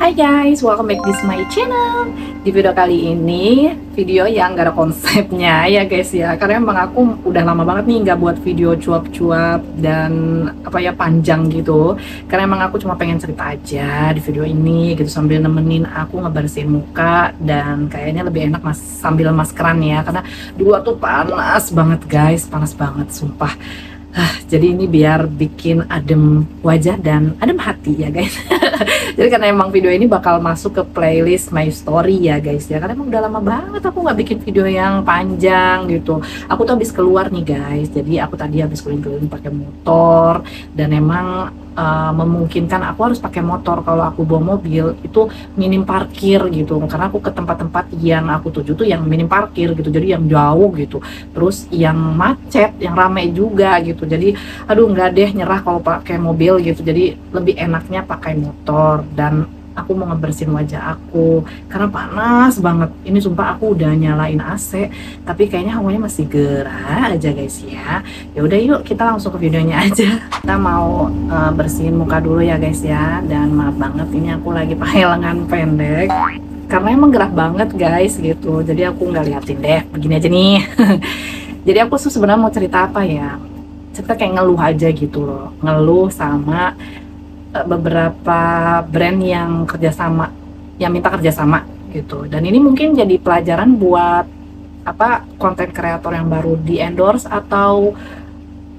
Hai guys, welcome back to my channel. Di video kali ini, video yang gak ada konsepnya ya guys ya. Karena emang aku udah lama banget nih gak buat video cuap-cuap dan panjang gitu. Karena emang aku cuma pengen cerita aja di video ini gitu, sambil nemenin aku ngebersihin muka. Dan kayaknya lebih enak sambil maskeran ya, karena di luar tuh panas banget guys, panas banget sumpah. Jadi ini biar bikin adem wajah dan adem hati ya guys. Jadi karena emang video ini bakal masuk ke playlist my story ya guys ya. Karena emang udah lama banget aku nggak bikin video yang panjang gitu. Aku tuh habis keluar nih guys. Jadi aku tadi habis keliling-keliling pakai motor. Dan emang memungkinkan aku harus pakai motor. Kalau aku bawa mobil itu minim parkir gitu. Karena aku ke tempat-tempat yang aku tuju tuh yang minim parkir gitu. Jadi yang jauh gitu. Terus yang macet, yang ramai juga gitu. Jadi aduh nggak deh, nyerah kalau pakai mobil gitu. Jadi lebih enaknya pakai motor. Dan aku mau ngebersihin wajah aku karena panas banget. Ini sumpah aku udah nyalain AC tapi kayaknya hawanya masih gerah aja guys ya. Ya udah yuk kita langsung ke videonya aja. Kita mau bersihin muka dulu ya guys ya. Dan maaf banget ini aku lagi pakai lengan pendek karena emang gerah banget guys gitu. Jadi aku nggak liatin deh, begini aja nih. Jadi aku tuh sebenarnya mau cerita apa ya, cerita kayak ngeluh aja gitu loh. Ngeluh sama beberapa brand yang kerjasama, yang minta kerjasama gitu. Dan ini mungkin jadi pelajaran buat konten kreator yang baru di endorse atau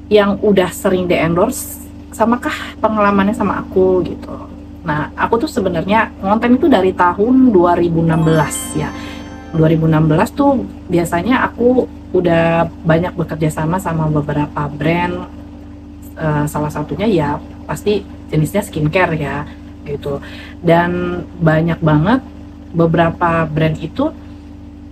yang udah sering di endorse, samakah pengalamannya sama aku gitu. Nah aku tuh sebenarnya konten itu dari tahun 2016 ya. 2016 tuh biasanya aku udah banyak bekerja sama beberapa brand. Salah satunya ya pasti jenisnya skincare ya gitu. Dan banyak banget beberapa brand itu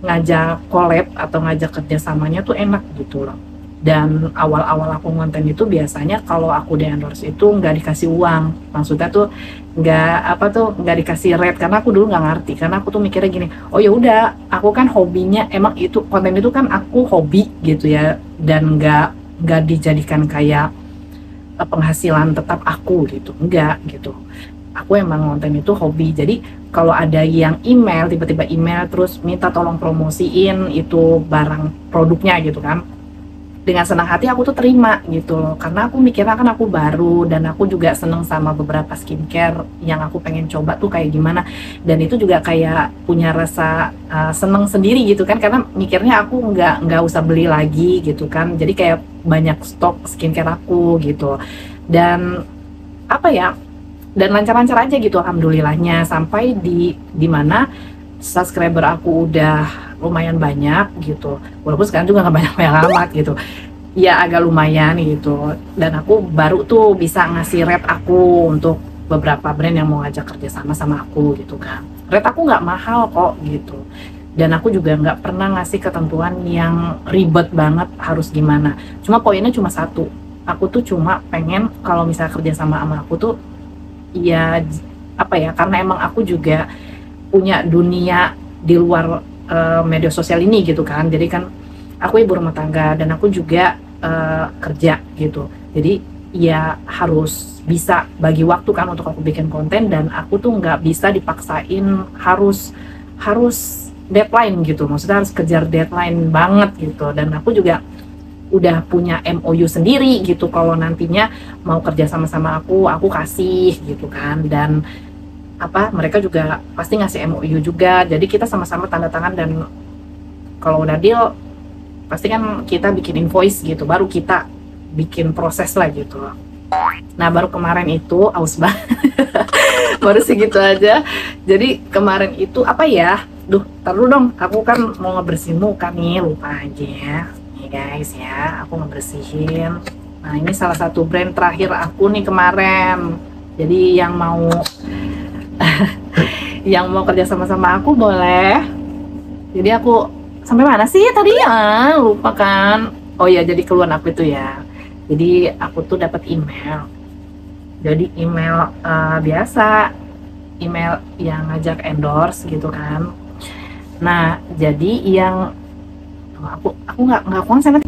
ngajak collab atau ngajak kerjasamanya tuh enak gitu loh. Dan awal-awal aku konten itu biasanya kalau aku di endorse itu nggak dikasih uang, maksudnya tuh nggak dikasih rate, karena aku dulu nggak ngerti. Karena aku tuh mikirnya gini, oh ya udah aku kan hobinya emang itu, konten itu kan aku hobi gitu ya, dan nggak dijadikan kayak penghasilan tetap aku gitu, enggak gitu. Aku emang konten itu hobi. Jadi kalau ada yang email, tiba-tiba email terus minta tolong promosiin itu barang produknya gitu kan, dengan senang hati aku tuh terima gitu loh. Karena aku mikirnya kan aku baru dan aku juga seneng sama beberapa skincare yang aku pengen coba tuh kayak gimana. Dan itu juga kayak punya rasa seneng sendiri gitu kan, karena mikirnya aku nggak usah beli lagi gitu kan. Jadi kayak banyak stok skincare aku gitu. Dan dan lancar-lancar aja gitu alhamdulillahnya, sampai di mana subscriber aku udah lumayan banyak gitu, walaupun sekarang juga nggak banyak-banyak amat gitu ya, agak lumayan gitu. Dan aku baru tuh bisa ngasih rate aku untuk beberapa brand yang mau ngajak kerja sama aku gitu kan. Rate aku nggak mahal kok gitu, dan aku juga nggak pernah ngasih ketentuan yang ribet banget harus gimana. Cuma poinnya cuma satu, aku tuh cuma pengen kalau misalnya kerja sama aku tuh ya karena emang aku juga punya dunia di luar media sosial ini gitu kan. Jadi kan aku ibu rumah tangga dan aku juga kerja gitu. Jadi ya harus bisa bagi waktu kan untuk aku bikin konten, dan aku tuh nggak bisa dipaksain harus deadline gitu. Maksudnya harus kejar deadline banget gitu. Dan aku juga udah punya MOU sendiri gitu, kalau nantinya mau kerja sama aku kasih gitu kan. Dan mereka juga pasti ngasih MOU juga, jadi kita sama-sama tanda tangan. Dan kalau udah deal pasti kan kita bikin invoice gitu, baru kita bikin proses lah gitu. Nah baru kemarin itu aus banget. Baru segitu aja. Jadi kemarin itu tar dulu dong, aku kan mau ngebersihin muka nih, lupa aja nih guys ya, aku ngebersihin. Nah ini salah satu brand terakhir aku nih kemarin. Jadi yang mau kerja sama aku boleh. Jadi aku sampai mana sih tadi ya, lupa kan. Oh ya, jadi keluhan aku itu ya, jadi aku tuh dapat email. Jadi email biasa, email yang ngajak endorse gitu kan. Nah jadi yang aku nggak konsen.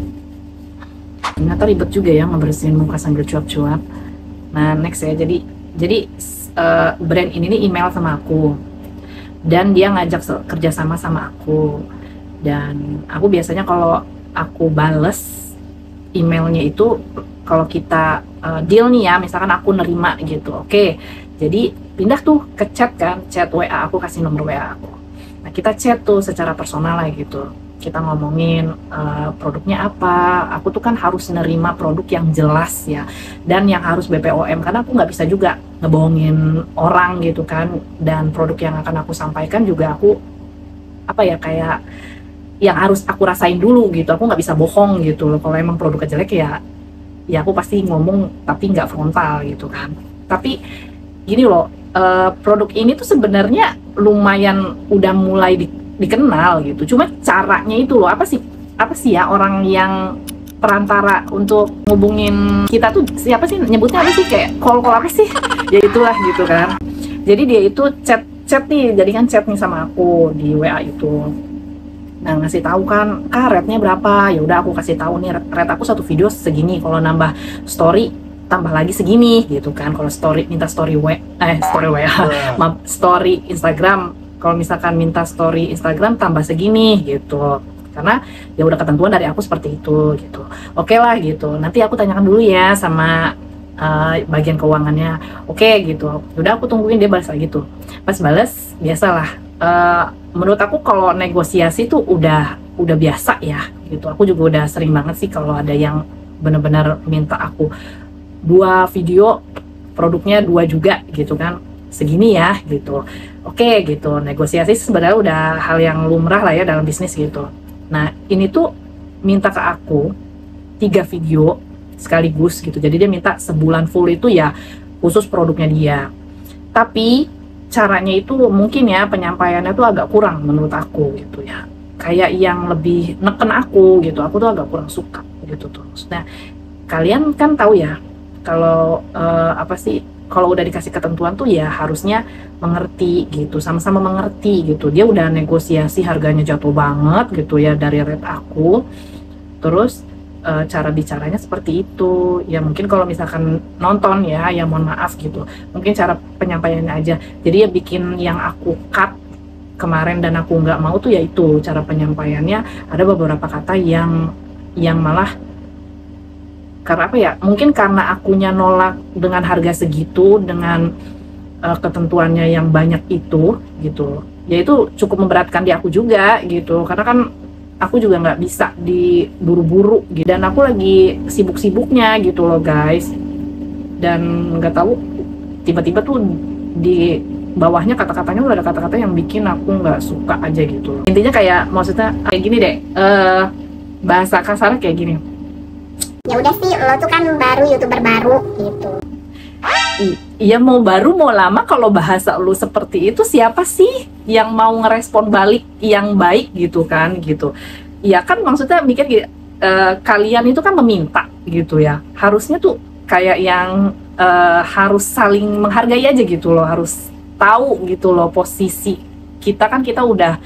Ternyata ribet juga ya ngebersihin muka sambil cuap-cuap. Nah next ya, jadi brand ini nih email sama aku dan dia ngajak kerjasama sama aku, dan aku biasanya kalau aku bales emailnya itu kalau kita deal nih ya, misalkan aku nerima gitu, oke, jadi pindah tuh ke chat kan, chat WA, aku kasih nomor WA aku. Nah kita chat tuh secara personal lah gitu, kita ngomongin produknya apa. Aku tuh kan harus nerima produk yang jelas ya, dan yang harus BPOM, karena aku nggak bisa juga ngebohongin orang gitu kan. Dan produk yang akan aku sampaikan juga aku apa ya, kayak yang harus aku rasain dulu gitu. Aku nggak bisa bohong gitu loh. Kalau emang produknya jelek ya aku pasti ngomong, tapi nggak frontal gitu kan. Tapi gini loh, produk ini tuh sebenarnya lumayan udah mulai dikenal gitu. Cuma caranya itu loh, apa sih ya orang yang perantara untuk ngubungin kita tuh, siapa sih nyebutnya, apa sih, kayak call apa sih ya itulah gitu kan. Jadi dia itu chat nih, jadikan chat nih sama aku di WA itu. Nah ngasih tahu kan, rate-nya berapa, ya udah aku kasih tahu nih, rate aku satu video segini, kalau nambah story tambah lagi segini gitu kan. Kalau story minta story story Instagram, kalau misalkan minta story Instagram tambah segini gitu, karena ya udah ketentuan dari aku seperti itu gitu. Oke lah gitu, nanti aku tanyakan dulu ya sama bagian keuangannya. Oke gitu, udah aku tungguin dia balas lagi tuh. Pas balas biasalah, menurut aku kalau negosiasi tuh udah biasa ya gitu. Aku juga udah sering banget sih kalau ada yang bener-bener minta aku 2 video, produknya 2 juga gitu kan, segini ya gitu. Oke gitu, negosiasi sebenarnya udah hal yang lumrah lah ya dalam bisnis gitu. Nah ini tuh minta ke aku 3 video sekaligus gitu, jadi dia minta sebulan full itu ya khusus produknya dia. Tapi caranya itu mungkin ya, penyampaiannya tuh agak kurang menurut aku gitu ya, kayak yang lebih neken aku gitu. Aku tuh agak kurang suka gitu tuh. Nah kalian kan tahu ya, kalau apa sih, kalau udah dikasih ketentuan tuh ya harusnya mengerti gitu, sama-sama mengerti gitu. Dia udah negosiasi harganya jatuh banget gitu ya dari rate aku, terus cara bicaranya seperti itu ya. Mungkin kalau misalkan nonton ya mohon maaf gitu, mungkin cara penyampaiannya aja. Jadi ya bikin yang aku cut kemarin dan aku nggak mau tuh yaitu cara penyampaiannya. Ada beberapa kata yang malah, karena apa ya, mungkin karena akunya nolak dengan harga segitu, dengan ketentuannya yang banyak itu gitu, ya itu cukup memberatkan di aku juga gitu, karena kan aku juga nggak bisa diburu-buru gitu, dan aku lagi sibuk-sibuknya gitu loh guys. Dan nggak tahu tiba-tiba tuh di bawahnya kata-katanya udah ada kata-kata yang bikin aku nggak suka aja gitu. Intinya kayak, maksudnya kayak gini deh, bahasa kasarnya kayak gini, ya udah sih, lo tuh kan baru, YouTuber baru gitu. Iya mau baru mau lama, kalau bahasa lu seperti itu siapa sih yang mau ngerespon balik yang baik gitu kan gitu. Iya kan, maksudnya mikir gini, kalian itu kan meminta gitu ya, harusnya tuh kayak yang harus saling menghargai aja gitu loh, harus tahu gitu loh posisi kita. Kan kita udah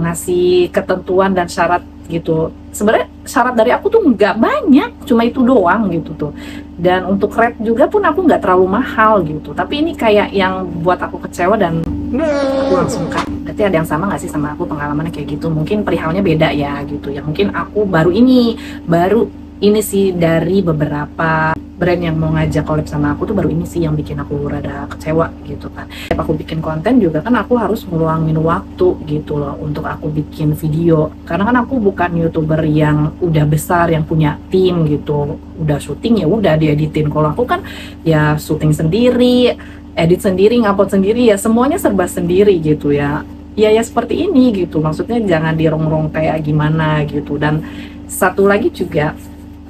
ngasih ketentuan dan syarat gitu. Sebenarnya syarat dari aku tuh nggak banyak, cuma itu doang gitu tuh. Dan untuk rate juga pun aku nggak terlalu mahal gitu. Tapi ini kayak yang buat aku kecewa dan aku langsung kan. Berarti ada yang sama nggak sih sama aku pengalamannya kayak gitu? Mungkin perihalnya beda ya gitu ya. Mungkin aku baru ini sih dari beberapa brand yang mau ngajak collab sama aku tuh, baru ini sih yang bikin aku rada kecewa gitu kan. Setiap aku bikin konten juga kan aku harus ngeluangin waktu gitu loh untuk aku bikin video, karena kan aku bukan YouTuber yang udah besar yang punya tim gitu, udah syuting ya udah dieditin. Kalau aku kan ya syuting sendiri, edit sendiri, ngupload sendiri, ya semuanya serba sendiri gitu ya. Ya seperti ini gitu, maksudnya jangan dirongrong kayak gimana gitu. Dan satu lagi juga,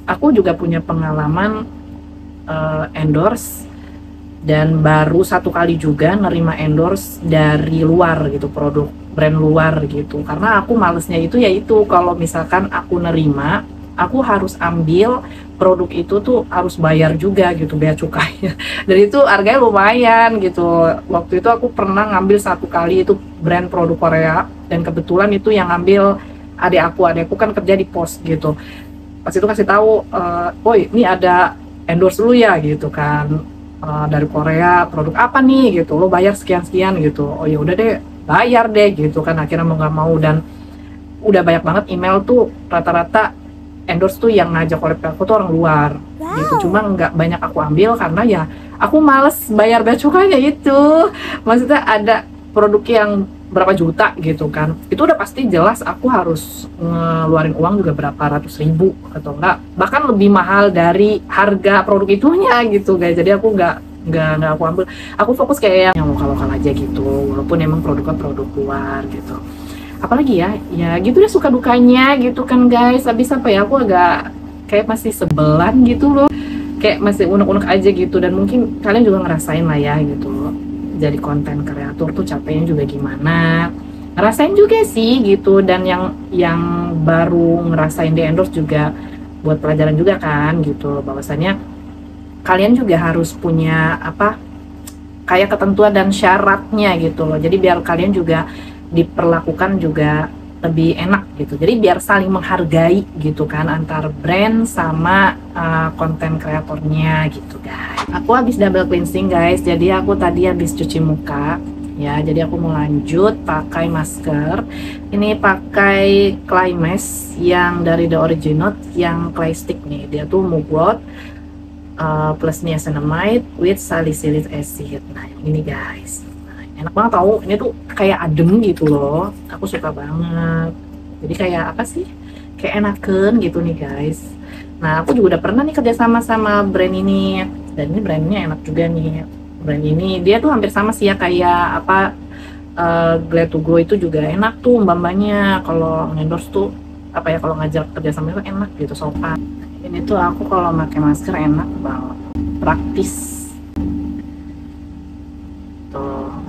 aku juga punya pengalaman endorse, dan baru 1 kali juga nerima endorse dari luar gitu, produk brand luar gitu. Karena aku malesnya itu yaitu kalau misalkan aku nerima, aku harus ambil produk itu tuh harus bayar juga gitu, bea cukainya. Dan itu harganya lumayan gitu. Waktu itu aku pernah ngambil 1 kali itu brand produk Korea, dan kebetulan itu yang ngambil adekku kan kerja di pos gitu. Pas itu kasih tahu, "Woi, ini ada endorse lu ya," gitu kan. dari Korea, produk apa nih gitu, lo bayar sekian-sekian gitu. Oh ya udah deh, bayar deh gitu kan, akhirnya mau nggak mau. Dan udah banyak banget email tuh, rata-rata endorse tuh yang ngajak collab ke aku tuh orang luar gitu. Cuma nggak banyak aku ambil karena ya aku males bayar bea cukainya itu. Maksudnya ada produk yang berapa juta gitu kan, itu udah pasti jelas aku harus ngeluarin uang juga berapa ratus ribu atau enggak bahkan lebih mahal dari harga produk itunya gitu guys. Jadi aku nggak aku ambil, aku fokus kayak yang lokal-lokal aja gitu, walaupun emang produknya produk luar gitu. Apalagi ya gitu deh suka dukanya gitu kan guys. Habis apa ya, aku agak kayak masih sebelan gitu loh, kayak masih unek-unek aja gitu. Dan mungkin kalian juga ngerasain lah ya gitu loh, jadi konten kreator tuh capeknya juga gimana, ngerasain juga sih gitu. Dan yang baru ngerasain di endorse juga buat pelajaran juga kan gitu, bahwasannya kalian juga harus punya apa kayak ketentuan dan syaratnya gitu loh. Jadi biar kalian juga diperlakukan juga lebih enak gitu. Jadi biar saling menghargai gitu kan antar brand sama konten kreatornya gitu guys. Aku habis double cleansing guys, jadi aku tadi habis cuci muka ya. Jadi aku mau lanjut pakai masker. Ini pakai clay mask yang dari The Original yang clay stick nih. Dia tuh mugwort plus niacinamide with salicylic acid. Nah ini guys, enak banget tau, ini tuh kayak adem gitu loh, aku suka banget. Jadi kayak apa sih, kayak enaken gitu nih guys. Nah aku juga udah pernah nih kerjasama sama brand ini, dan ini brandnya enak juga nih. Brand ini dia tuh hampir sama sih ya kayak apa Glad to Go itu juga enak tuh mbak-mbaknya kalau endorse tuh apa ya, kalau ngajak kerjasama itu enak gitu, sopan. Ini tuh aku kalau pakai masker enak banget, praktis.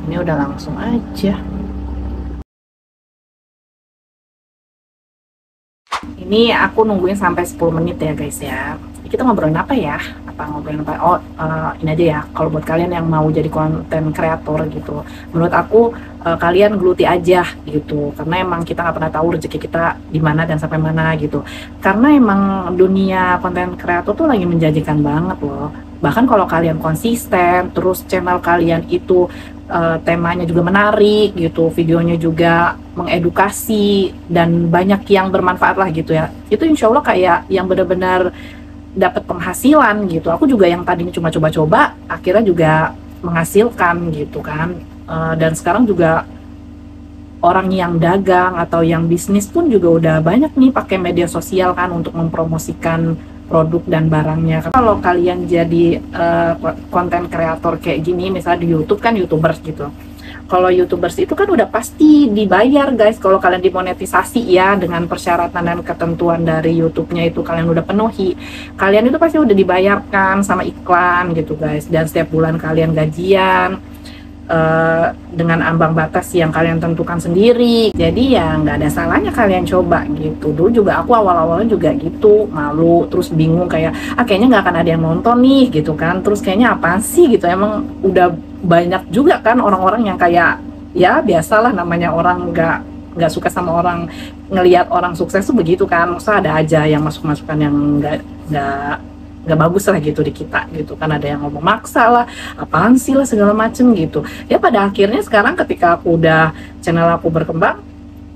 Ini udah langsung aja. Ini aku nungguin sampai 10 menit ya guys ya. Kita ngobrolin apa ya? Ngobrolin apa? Oh, ini aja ya. Kalau buat kalian yang mau jadi konten kreator gitu, menurut aku kalian geluti aja gitu. Karena emang kita nggak pernah tahu rezeki kita di mana dan sampai mana gitu. Karena emang dunia konten kreator tuh lagi menjanjikan banget loh. Bahkan kalau kalian konsisten, terus channel kalian itu temanya juga menarik gitu, videonya juga mengedukasi dan banyak yang bermanfaat lah gitu ya, itu insya Allah kayak yang benar-benar dapat penghasilan gitu. Aku juga yang tadinya cuma coba-coba akhirnya juga menghasilkan gitu kan. Dan sekarang juga orang yang dagang atau yang bisnis pun juga udah banyak nih pakai media sosial kan untuk mempromosikan produk dan barangnya. Kalau kalian jadi konten kreator kayak gini, misalnya di YouTube kan YouTubers gitu. Kalau YouTubers itu kan udah pasti dibayar guys. Kalau kalian dimonetisasi ya dengan persyaratan dan ketentuan dari YouTube-nya itu kalian udah penuhi, kalian itu pasti udah dibayarkan sama iklan gitu guys. Dan setiap bulan kalian gajian dengan ambang batas yang kalian tentukan sendiri. Jadi ya nggak ada salahnya kalian coba gitu. Dulu juga aku awal-awalnya juga gitu, malu, terus bingung kayak kayaknya nggak akan ada yang nonton nih gitu kan. Terus kayaknya apaan sih gitu, emang udah banyak juga kan orang-orang yang kayak ya biasalah, namanya orang nggak suka sama orang ngelihat orang sukses tuh begitu kan. Masa ada aja yang masuk-masukan yang nggak bagus lah gitu di kita gitu kan. Ada yang ngomong maksa lah, apaan sih lah, segala macem gitu ya. Pada akhirnya sekarang ketika aku udah channel aku berkembang,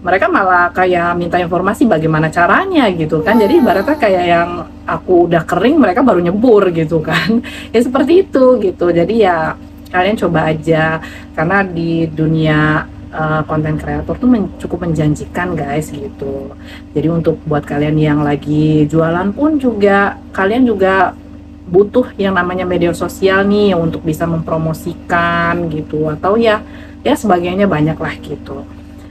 mereka malah kayak minta informasi bagaimana caranya gitu kan. Jadi ibaratnya kayak yang aku udah kering, mereka baru nyebur gitu kan. Ya seperti itu gitu. Jadi ya kalian coba aja, karena di dunia konten kreator tuh cukup menjanjikan guys gitu. Jadi untuk buat kalian yang lagi jualan pun juga, kalian juga butuh yang namanya media sosial nih untuk bisa mempromosikan gitu, atau ya sebagainya, banyak lah gitu.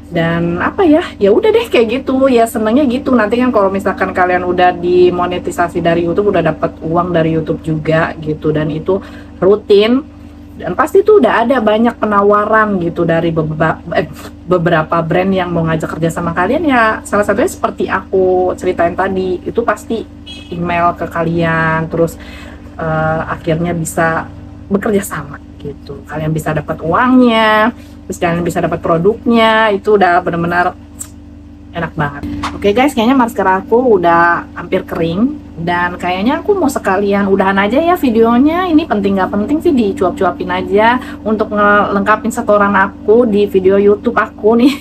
Dan apa ya udah deh kayak gitu ya, senangnya gitu. Nanti kan kalau misalkan kalian udah dimonetisasi dari YouTube, udah dapat uang dari YouTube juga gitu, dan itu rutin, dan pasti tuh udah ada banyak penawaran gitu dari beberapa brand yang mau ngajak kerja sama kalian ya. Salah satunya seperti aku ceritain tadi, itu pasti email ke kalian, terus akhirnya bisa bekerja sama gitu. Kalian bisa dapat uangnya, terus kalian bisa dapat produknya. Itu udah benar-benar enak banget. Oke guys, kayaknya masker aku udah hampir kering, Dan kayaknya aku mau sekalian udahan aja ya videonya. Ini penting nggak penting sih dicuap-cuapin aja untuk ngelengkapin setoran aku di video YouTube aku nih.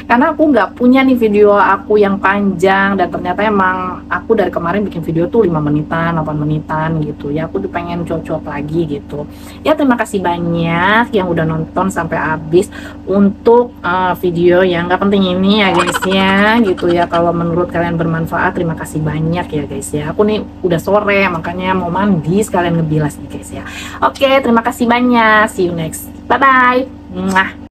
Karena aku nggak punya nih video aku yang panjang, dan ternyata emang aku dari kemarin bikin video tuh 5 menitan, 8 menitan gitu ya. Aku tuh pengen cuap-cuap lagi gitu. Ya terima kasih banyak yang udah nonton sampai habis untuk video yang nggak penting ini ya guys ya gitu ya. Kalau menurut kalian bermanfaat, terima kasih banyak ya guys ya. Aku nih udah sore makanya mau mandi sekalian ngebilas nih guys ya. Oke, terima kasih banyak, see you next, bye bye.